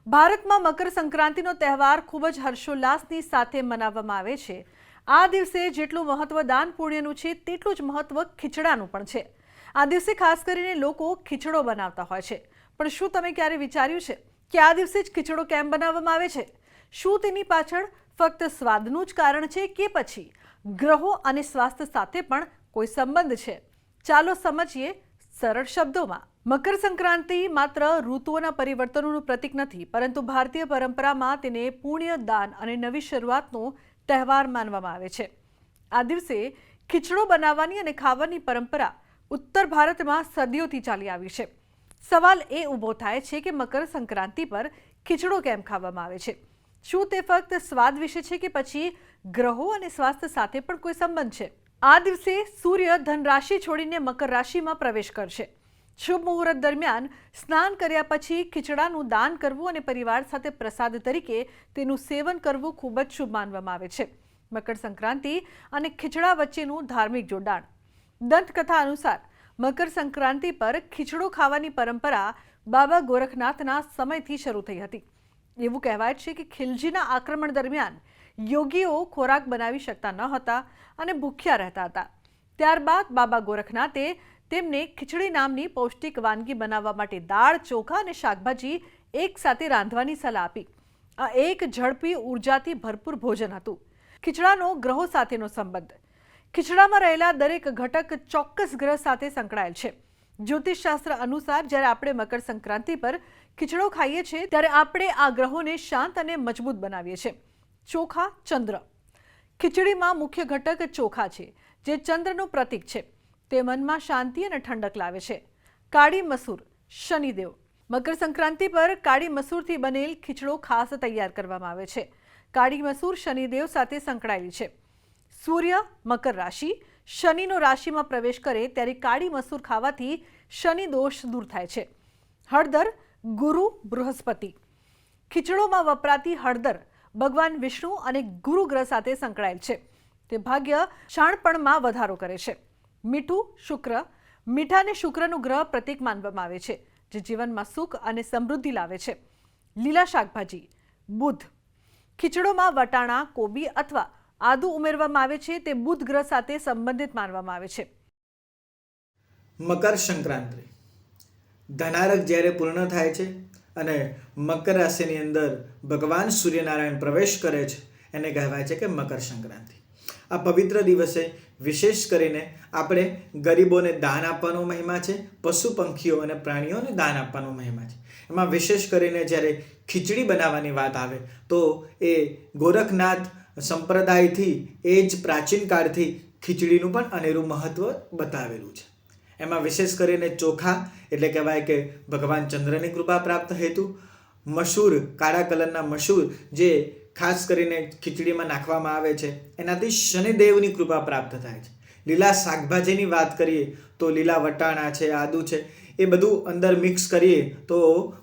ભારતમાં મકર સંક્રાંતિનો તહેવાર ખૂબ જ હર્ષોલ્લાસની સાથે મનાવવામાં આવે છે। આ દિવસે જેટલું મહત્વ દાન પુણ્યનું છે તેટલું જ મહત્વ ખીચડાનું પણ છે। આ દિવસે ખાસ કરીને લોકો ખીચડો બનાવતા હોય છે, પણ શું તમે ક્યારે વિચાર્યું છે કે આ દિવસે જ ખીચડો કેમ બનાવવામાં આવે છે? શું તેની પાછળ ફક્ત સ્વાદનું જ કારણ છે કે પછી ગ્રહો અને સ્વાસ્થ્ય સાથે પણ કોઈ સંબંધ છે? ચાલો સમજીએ સરળ શબ્દોમાં। મકર સંક્રાંતિ માત્ર ઋતુઓના પરિવર્તનોનું પ્રતીક નથી, પરંતુ ભારતીય પરંપરામાં તેને પુણ્ય, દાન અને નવી શરૂઆતનો તહેવાર માનવામાં આવે છે। આ દિવસે ખીચડો બનાવવાની અને ખાવાની પરંપરા ઉત્તર ભારતમાં સદીઓથી ચાલી આવી છે। સવાલ એ ઊભો થાય છે કે મકર સંક્રાંતિ પર ખીચડો કેમ ખાવામાં આવે છે? શું તે ફક્ત સ્વાદ વિશે છે કે પછી ગ્રહો અને સ્વાસ્થ્ય સાથે પણ કોઈ સંબંધ છે? આ દિવસે સૂર્ય ધન રાશિ છોડીને મકર રાશિમાં પ્રવેશ કરશે। શુભ મુહૂર્ત દરમિયાન સ્નાન કર્યા પછી ખીચડાનું દાન કરવું અને પરિવાર સાથે પ્રસાદ તરીકે તેનું સેવન કરવું ખૂબ જ શુભ માનવામાં આવે છે। મકર સંક્રાંતિ અને ખીચડા વચ્ચેનું ધાર્મિક જોડાણ। દંતકથા અનુસાર મકર સંક્રાંતિ પર ખીચડો ખાવાની પરંપરા બાબા ગોરખનાથના સમયથી શરૂ થઈ હતી। એવું કહેવાય છે કે ખિલજીના આક્રમણ દરમિયાન યોગીઓ ખોરાક બનાવી શકતા ન હતા અને ભૂખ્યા રહેતા હતા। ત્યારબાદ બાબા ગોરખનાથે તેમને ખીચડી નામની પૌષ્ટિક વાનગી બનાવવા માટે દાળ, ચોખા અને શાકભાજી એકસાથે રાંધવાની સલાહ આપી। આ એક ઝડપી ઉર્જાથી ભરપૂર ભોજન હતું। ખીચડાનો ગ્રહો સાથેનો સંબંધ। ખીચડામાં રહેલા દરેક ઘટક ચોક્કસ ગ્રહ સાથે સંકળાયેલ છે। જ્યોતિષશાસ્ત્ર અનુસાર જ્યારે આપણે મકર સંક્રાંતિ પર ખીચડો ખાઈએ છીએ ત્યારે આપણે આ ગ્રહોને શાંત અને મજબૂત બનાવીએ છીએ। ચોખા, ચંદ્ર। ખીચડીમાં મુખ્ય ઘટક ચોખા છે, જે ચંદ્રનું પ્રતીક છે। તે મનમાં શાંતિ અને ઠંડક લાવે છે। કાળી મસૂર, શનિદેવ। મકર સંક્રાંતિ પર કાળી મસૂરથી બનેલ ખીચડો ખાસ તૈયાર કરવામાં આવે છે। કાળી મસૂર શનિદેવ સાથે સંકળાયેલી છે। સૂર્ય મકર રાશિ, શનિનો રાશિમાં પ્રવેશ કરે ત્યારે કાળી મસૂર ખાવાથી શનિ દોષ દૂર થાય છે। હળદર, ગુરુ, બૃહસ્પતિ। ખીચડોમાં વપરાતી હળદર ભગવાન વિષ્ણુ અને ગુરુ ગ્રહ સાથે સંકળાયેલ છે। તે ભાગ્ય શાણપણમાં વધારો કરે છે। મીઠું, શુક્ર। મીઠાને શુક્રનું ગ્રહ પ્રતીક માનવામાં આવે છે, જે જીવનમાં સુખ અને સમૃદ્ધિ લાવે છે। લીલા શાકભાજી, બુધ। ખીચડોમાં વટાણા, કોબી અથવા આદુ ઉમેરવામાં આવે છે। તે બુધ ગ્રહ સાથે સંબંધિત માનવામાં આવે છે। મકર સંક્રાંતિ ધનારક જ્યારે પૂર્ણ થાય છે અને મકર રાશિની અંદર ભગવાન સૂર્યનારાયણ પ્રવેશ કરે છે, એને કહેવાય છે કે મકર સંક્રાંતિ। આ પવિત્ર દિવસે વિશેષ કરીને આપણે ગરીબોને દાન આપવાનો મહિમા છે, પશુ પંખીઓ અને પ્રાણીઓને દાન આપવાનો મહિમા છે। એમાં વિશેષ કરીને જ્યારે ખીચડી બનાવવાની વાત આવે તો એ ગોરખનાથ સંપ્રદાયથી એ જ પ્રાચીન કાળથી ખીચડીનું પણ અનેરું મહત્વ બતાવેલું છે। એમાં વિશેષ કરીને ચોખા એટલે કહેવાય કે ભગવાન ચંદ્રની કૃપા પ્રાપ્ત હેતુ, મસૂર, કાળા કલરના મસૂર જે ખાસ કરીને ખીચડીમાં નાખવામાં આવે છે, એનાથી શનિદેવની કૃપા પ્રાપ્ત થાય છે। લીલા શાકભાજીની વાત કરીએ તો લીલા વટાણા છે, આદુ છે, એ બધું અંદર મિક્સ કરીએ તો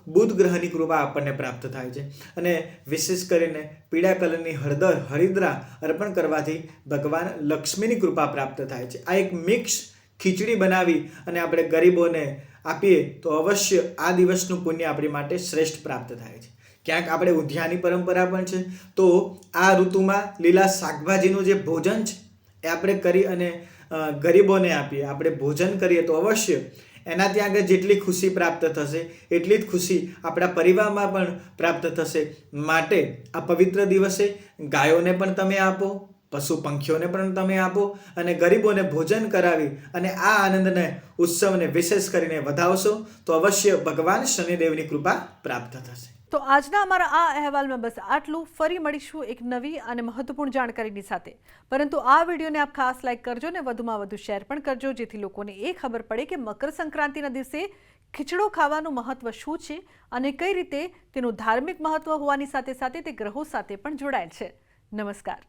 બુધ ગ્રહની કૃપા આપણને પ્રાપ્ત થાય છે। અને વિશેષ કરીને પીળા કલરની હળદર, હરિદ્રા અર્પણ કરવાથી ભગવાન લક્ષ્મીની કૃપા પ્રાપ્ત થાય છે। આ એક મિક્સ ખીચડી બનાવી અને આપણે ગરીબોને આપીએ તો અવશ્ય આ દિવસનું પુણ્ય આપણી માટે શ્રેષ્ઠ પ્રાપ્ત થાય છે। ક્યાંક આપણે ઊંધિયાની પરંપરા પણ છે, તો આ ઋતુમાં લીલા શાકભાજીનું જે ભોજન છે એ આપણે કરી અને ગરીબોને આપીએ, આપણે ભોજન કરીએ તો અવશ્ય એનાથી આગળ જેટલી ખુશી પ્રાપ્ત થશે એટલી જ ખુશી આપણા પરિવારમાં પણ પ્રાપ્ત થશે। માટે આ પવિત્ર દિવસે ગાયોને પણ તમે આપો, પશુ પંખીઓને પણ તમે આપો અને ગરીબોને ભોજન કરાવી અને આ આનંદને, ઉત્સવને વિશેષ કરીને વધાવશો તો અવશ્ય ભગવાન શનિદેવની કૃપા પ્રાપ્ત થશે। તો આજના અમારા આ અહેવાલમાં બસ આટલું। ફરી મળીશું એક નવી અને મહત્વપૂર્ણ જાણકારીની સાથે, પરંતુ આ વિડીયોને આપ ખાસ લાઇક કરજો અને વધુમાં વધુ શેર પણ કરજો, જેથી લોકોને એ ખબર પડે કે મકર સંક્રાંતિના દિવસે ખીચડો ખાવાનું મહત્વ શું છે અને કઈ રીતે તેનું ધાર્મિક મહત્વ હોવાની સાથે સાથે તે ગ્રહો સાથે પણ જોડાયેલ છે। નમસ્કાર।